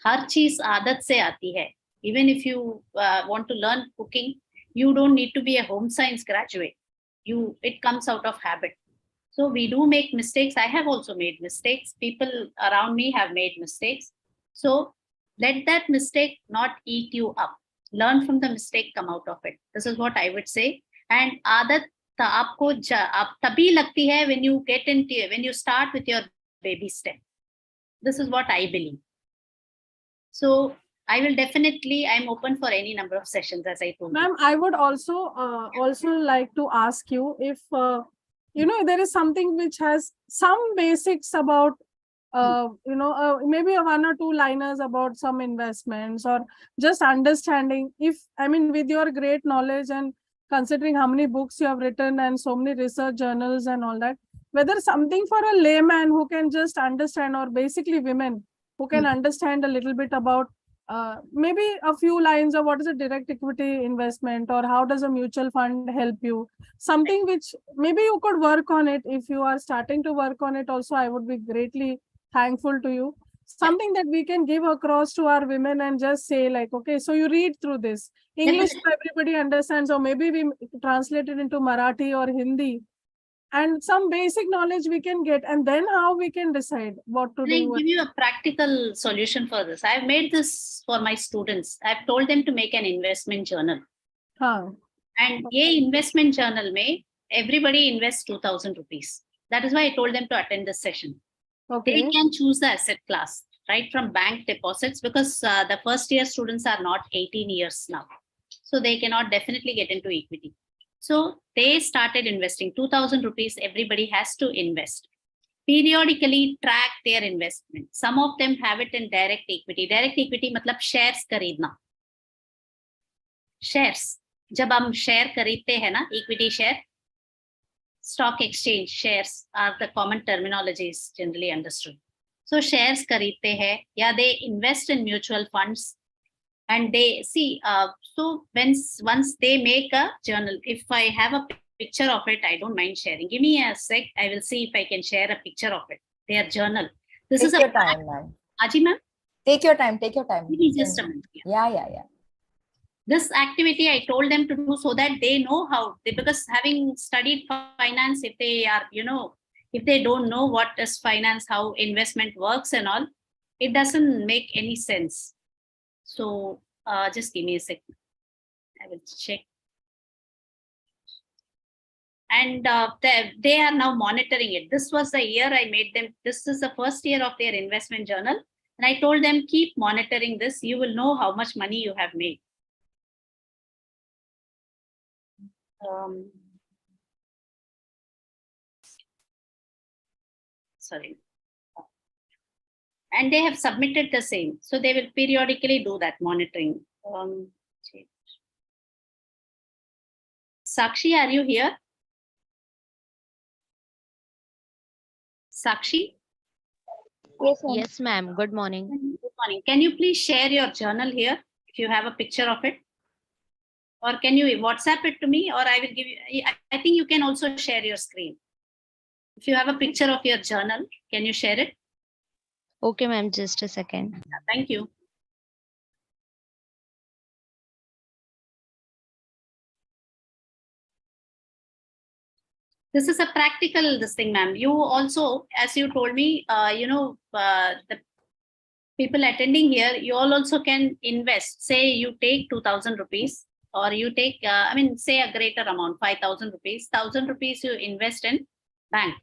Har cheez aadat se aati hai. Even if you want to learn cooking, you don't need to be a home science graduate. It comes out of habit. So we do make mistakes. I have also made mistakes. People around me have made mistakes. So let that mistake not eat you up. Learn from the mistake, come out of it. This is what I would say. And aadat aapko tabhi lagti hai when you start with your baby step. This is what I believe. So I will definitely, I'm open for any number of sessions, as I told you. Ma'am, I would also like to ask you if there is something which has some basics about maybe a 1 or 2 liners about some investments, or just understanding, if I mean, with your great knowledge and considering how many books you have written and so many research journals and all that, whether something for a layman who can just understand, or basically women who can understand a little bit about maybe a few lines of what is a direct equity investment, or how does a mutual fund help you, something which maybe you could work on it. If you are starting to work on it also, I would be greatly thankful to you. Something that we can give across to our women and just say like, okay, so you read through this. English everybody understands, or maybe we translate it into Marathi or Hindi, and some basic knowledge we can get, and then how we can decide what to I'll do. give you a practical solution for this. I've made this for my students. I've told them to make an investment journal. Huh. And ye investment journal may everybody invest 2,000 rupees. That is why I told them to attend this session. Okay. They can choose the asset class, right, from bank deposits, because the first year students are not 18 years now. So they cannot definitely get into equity. So they started investing 2,000 rupees. Everybody has to invest. Periodically track their investment. Some of them have it in direct equity. Direct equity matlab shares खरीदना. Shares. जब हम share खरीदते हैं ना, equity share, stock exchange shares are the common terminologies generally understood. So shares खरीदते हैं, या they invest in mutual funds, and they see. So once they make a journal, if I have a picture of it, I don't mind sharing. Give me a sec. I will see if I can share a picture of it. Their journal. This Take is your a time, ma'am. Aji ma'am. Take your time. Take your time. Give me just a minute. Yeah. This activity I told them to do so that they know how. Because having studied finance, if they are, if they don't know what is finance, how investment works and all, it doesn't make any sense. So just give me a second. I will check. And they are now monitoring it. This was the year I made them. This is the first year of their investment journal. And I told them, keep monitoring this. You will know how much money you have made. Sorry. And they have submitted the same. So they will periodically do that monitoring. Sakshi, are you here? Sakshi? Yes, ma'am. Good morning. Good morning. Can you please share your journal here if you have a picture of it? Or can you WhatsApp it to me, or I will give you, I think you can also share your screen. If you have a picture of your journal, can you share it? Okay, ma'am. Just a second. Thank you. This is a practical thing, ma'am. You also, as you told me, the people attending here, you all also can invest. Say you take 2,000 rupees, or you take, say a greater amount, 5,000 rupees. 1,000 rupees you invest in bank.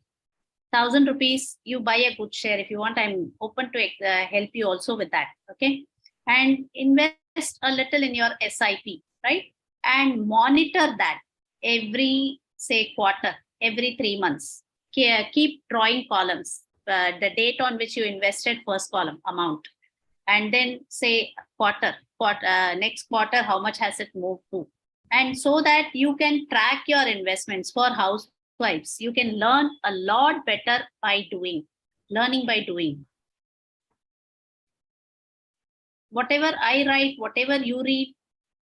1,000 rupees you buy a good share. If you want, I'm open to help you also with that. Okay, and invest a little in your SIP, right? And monitor that every, say, quarter, every 3 months. Keep drawing columns. The date on which you invested, first column amount, and then say next quarter, how much has it moved to, and so that you can track your investments. For housewives, you can learn a lot better by doing. Learning by doing. Whatever I write, whatever you read,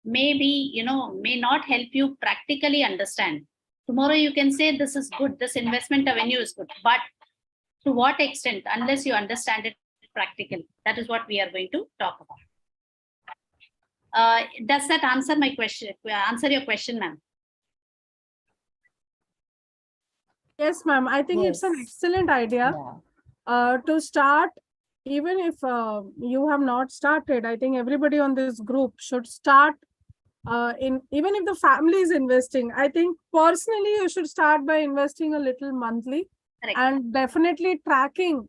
maybe may not help you practically understand. Tomorrow you can say this is good, this investment avenue is good, but to what extent, unless you understand it practically? That is what we are going to talk about. Does that answer my question? Answer your question, ma'am? Yes, ma'am. I think it's an Yes. excellent idea to start. Even if you have not started, I think everybody on this group should start. Even if the family is investing, I think personally you should start by investing a little monthly. Correct. And definitely tracking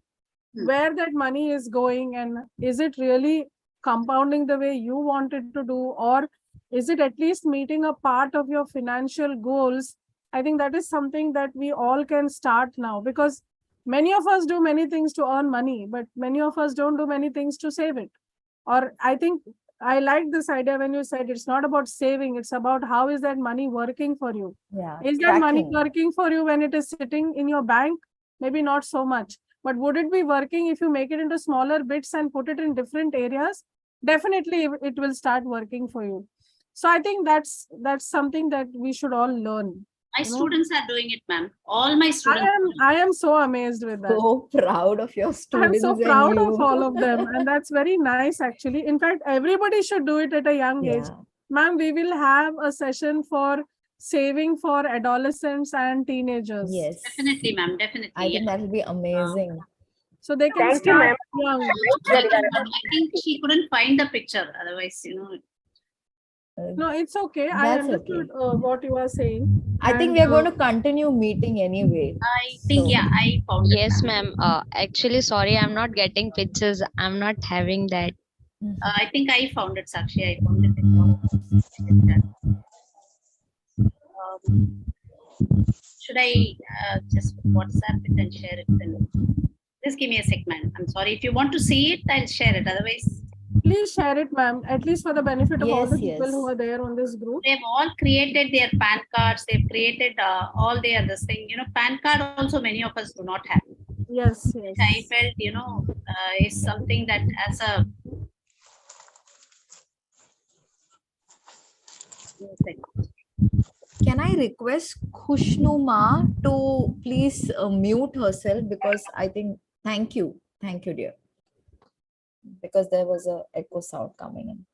where that money is going, and is it really compounding the way you want it to do, or is it at least meeting a part of your financial goals? I think that is something that we all can start now, because many of us do many things to earn money, but many of us don't do many things to save it. Or I think I like this idea when you said it's not about saving, it's about how is that money working for you. Yeah. Is that money tracking. working for you when it is sitting in your bank? Maybe not so much. But would it be working if you make it into smaller bits and put it in different areas? Definitely it will start working for you. So I think that's something that we should all learn. My You know? students are doing it, ma'am. All my students. I am so amazed with that. So proud of your I'm students. so and proud of you. all of them. And that's very nice, actually. In fact, everybody should do it at a young age. Yeah. Ma'am, we will have a session for saving for adolescents and teenagers. Yes. Definitely, ma'am. Definitely. I think that will be amazing. So they can Thank you, start ma'am. young. I think she couldn't find the picture. Otherwise, No, it's okay. I That's understood okay. what you are saying. I think And, we are going to continue meeting anyway. I think, So- yeah, I found it. Yes, ma'am. Actually, sorry, I'm not getting pictures. I'm not having that. I think I found it, Sakshi. I found it. Should I just WhatsApp it and share it? Then just give me a sec, ma'am. I'm sorry. If you want to see it, I'll share it. Otherwise, please share it, ma'am, at least for the benefit of all the Yes, people yes. who are there on this group. they've all created their PAN cards. They've created all their this thing. PAN card also many of us do not have. Yes, yes. I felt, is something that as a Can I request Khushnu to please mute herself, because I think, thank you, dear. Because there was a echo sound coming in.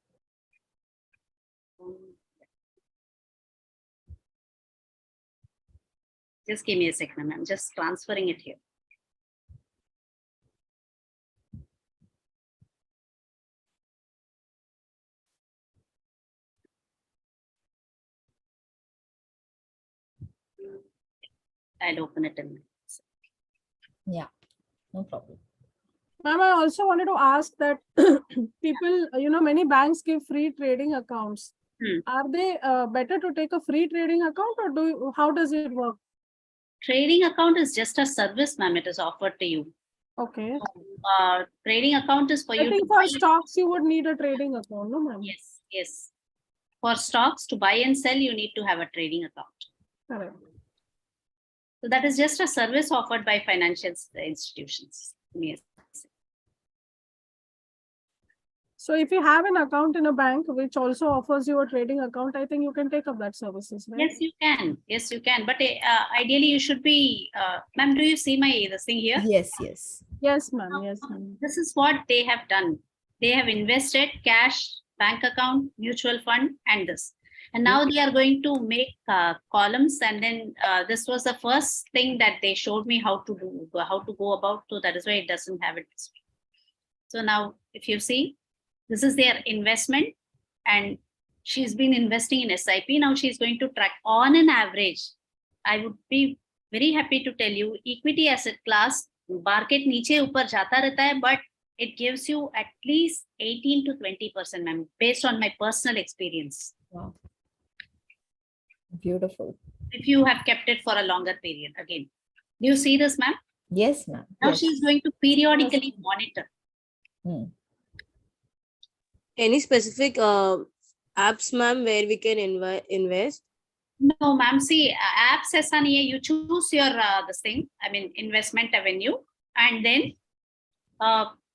just give me a second, I'm just transferring it here. I'll open it in. Yeah, no problem. Ma'am, I also wanted to ask that people, many banks give free trading accounts. Are they better to take a free trading account, or how does it work? Trading account is just a service, ma'am. It is offered to you. Okay. Trading account is for I you think to for buy. stocks, you would need a trading account, no, ma'am? Yes, yes. For stocks to buy and sell, you need to have a trading account. Correct. So that is just a service offered by financial institutions. Yes. So if you have an account in a bank which also offers you a trading account, I think you can take up that services, right? Yes, you can. Yes, you can. But ideally, you should be, ma'am, do you see this thing here? Yes, yes. Yes, ma'am. Yes, ma'am. This is what they have done. They have invested cash, bank account, mutual fund, and this. And now they are going to make columns. And then this was the first thing that they showed me how to do, how to go about. So that is why it doesn't have it this way. So now, if you see, this is their investment, and she's been investing in SIP. Now she's going to track on an average. I would be very happy to tell you, equity asset class, market niche upar jata rehta hai, but it gives you at least 18 to 20%, ma'am, based on my personal experience. Wow. Beautiful. If you have kept it for a longer period, again. Do you see this, ma'am? Yes, ma'am. Now Yes. she's going to periodically monitor. Any specific apps, ma'am, where we can invest? No, ma'am. See, apps aisa nahi hai. You choose your this thing. I mean, investment avenue, and then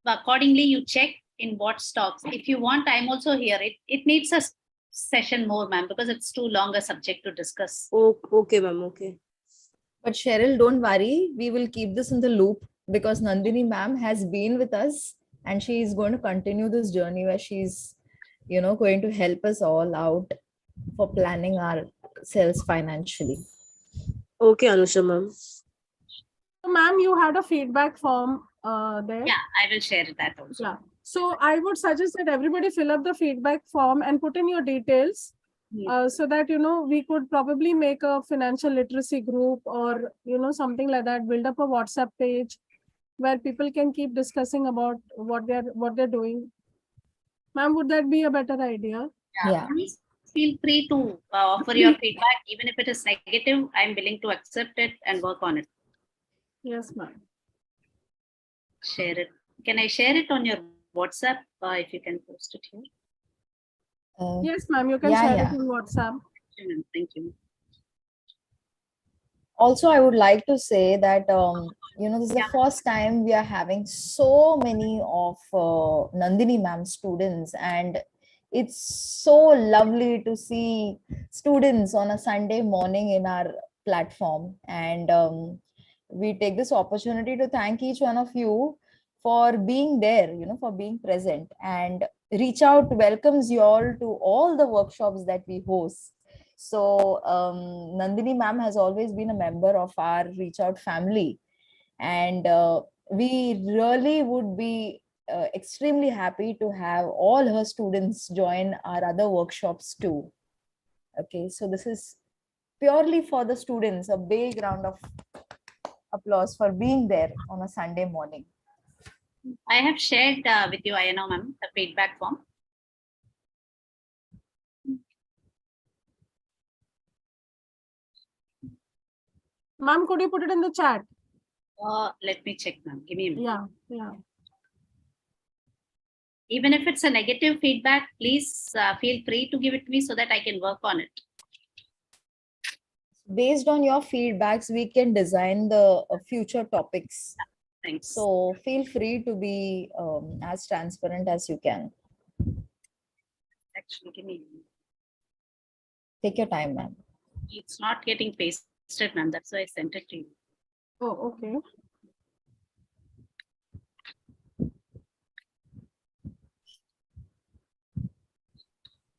accordingly you check in what stocks. If you want, I'm also here. It needs a session more, ma'am, because it's too long a subject to discuss. Oh, okay, ma'am. Okay. But Cheryl, don't worry. We will keep this in the loop, because Nandini ma'am has been with us, and she is going to continue this journey where she's, going to help us all out for planning ourselves financially. Okay, Anusha, ma'am. So, ma'am, you had a feedback form there. Yeah, I will share that also. Yeah. So I would suggest that everybody fill up the feedback form and put in your details, so that, we could probably make a financial literacy group, or, something like that, build up a WhatsApp page where people can keep discussing about what they're doing. Ma'am, would that be a better idea? Yeah. Please feel free to offer your feedback, even if it is negative. I'm willing to accept it and work on it. Yes, ma'am. Share it. Can I share it on your WhatsApp? If you can post it here. Yes, ma'am, you can Yeah, share yeah. it on WhatsApp. Thank you. Also, I would like to say that this is the first time we are having so many of Nandini ma'am students, and it's so lovely to see students on a Sunday morning in our platform. And we take this opportunity to thank each one of you for being there, for being present. And Reach Out welcomes you all to all the workshops that we host. So Nandini ma'am has always been a member of our Reach Out family, and we really would be extremely happy to have all her students join our other workshops too. Okay, so this is purely for the students. A big round of applause for being there on a Sunday morning. I have shared with you, Ayana ma'am, the feedback form. Ma'am, could you put it in the chat? Let me check, ma'am. Give me a minute. Yeah. Even if it's a negative feedback, please feel free to give it to me so that I can work on it. Based on your feedbacks, we can design the future topics. Thanks. So feel free to be as transparent as you can. Actually, give me a minute. Take your time, ma'am. It's not getting pasted, ma'am. That's why I sent it to you. Oh, okay.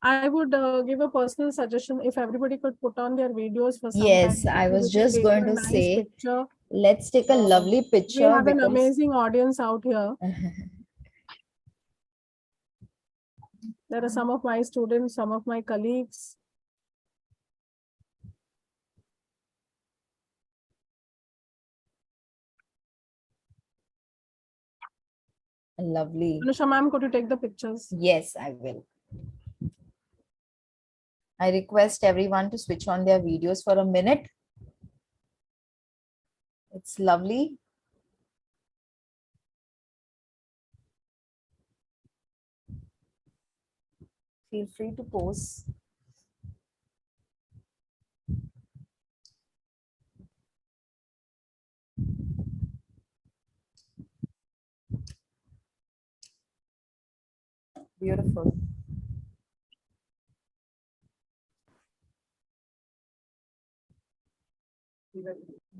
I would give a personal suggestion if everybody could put on their videos for some Yes, time. I was We can just take going a to nice say, picture. let's take a lovely We picture have an because amazing audience out here. There are some of my students, some of my colleagues. lovely. Anusha ma'am, could you take the pictures? Yes, I will. I request everyone to switch on their videos for a minute. It's lovely. Feel free to pose. Beautiful.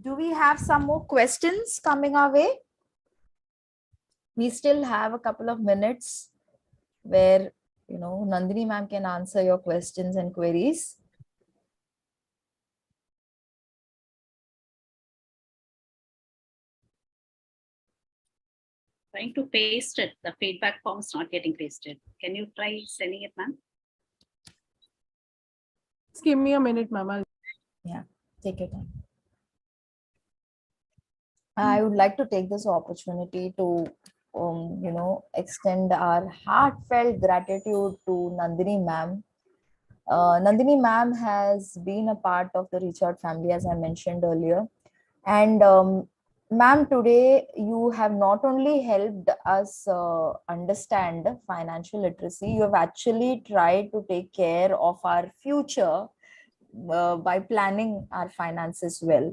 Do we have some more questions coming our way? We still have a couple of minutes where, Nandini ma'am can answer your questions and queries. Trying to paste it. The feedback form is not getting pasted. Can you try sending it, ma'am? Just give me a minute, ma'am. Yeah, take your time. I would like to take this opportunity to, extend our heartfelt gratitude to Nandini ma'am. Nandini ma'am has been a part of the Reach Out family, as I mentioned earlier. And ma'am, today you have not only helped us understand financial literacy, you have actually tried to take care of our future by planning our finances well.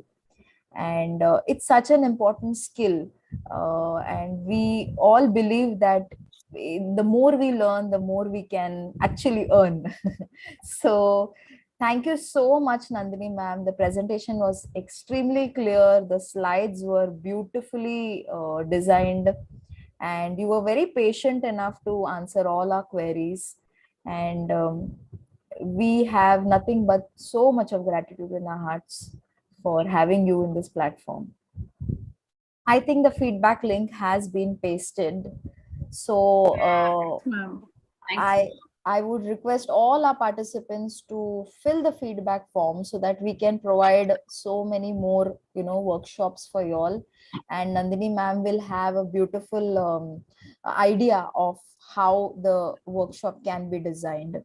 And it's such an important skill. And we all believe that the more we learn, the more we can actually earn. So thank you so much, Nandini ma'am. The presentation was extremely clear. The slides were beautifully designed, and you were very patient enough to answer all our queries. And we have nothing but so much of gratitude in our hearts for having you in this platform. I think the feedback link has been pasted. So Ma'am. I would request all our participants to fill the feedback form so that we can provide so many more, workshops for you all. And Nandini ma'am will have a beautiful idea of how the workshop can be designed.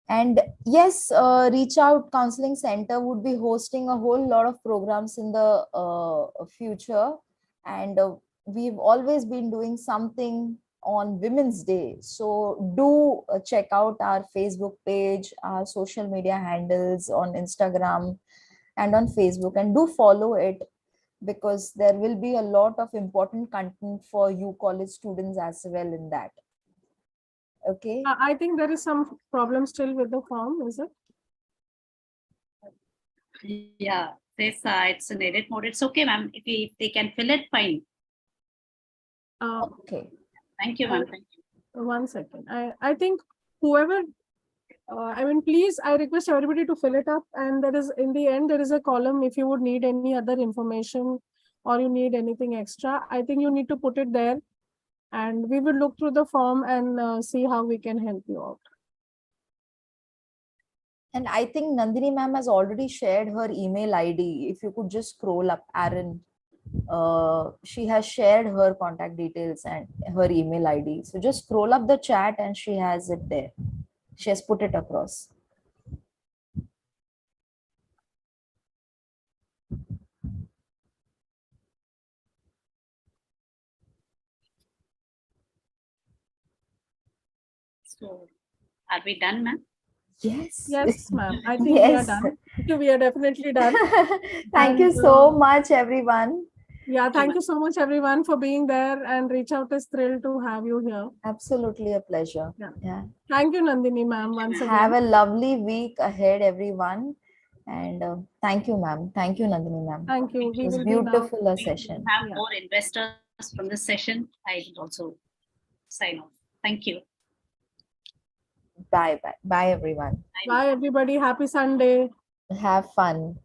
And yes, Reach Out Counseling Center would be hosting a whole lot of programs in the future. And we've always been doing something on Women's Day. So do check out our Facebook page, our social media handles on Instagram and on Facebook, and do follow it, because there will be a lot of important content for you college students as well in that. Okay. I think there is some problem still with the form, is it? Yeah, this, it's an edit mode. It's okay, ma'am. If they can fill it, fine. Okay. Thank you, ma'am. Thank you. 1 second. I think whoever, I mean, please, I request everybody to fill it up. And there is, in the end, there is a column if you would need any other information or you need anything extra. I think you need to put it there. And we will look through the form and see how we can help you out. And I think Nandini ma'am has already shared her email ID. If you could just scroll up, Aaron, she has shared her contact details and her email ID. So just scroll up the chat and she has it there. She has put it across. So, are we done, ma'am? Yes. Yes, ma'am. I think we are Yes. done. We are definitely done. Thank you And, so much, everyone. Yeah, thank you so much, everyone, for being there. And Reach Out is thrilled to have you here. Absolutely a pleasure. Yeah. Yeah. Thank you, Nandini, ma'am, once Have again. a lovely week ahead, everyone. And thank you, ma'am. Thank you, Nandini ma'am. Thank you. It We was will be now. beautiful a We session. have Yeah. more investors from this session. I will also sign off. Thank you. Bye bye. Bye, everyone. Bye, everybody. Happy Sunday. Have fun.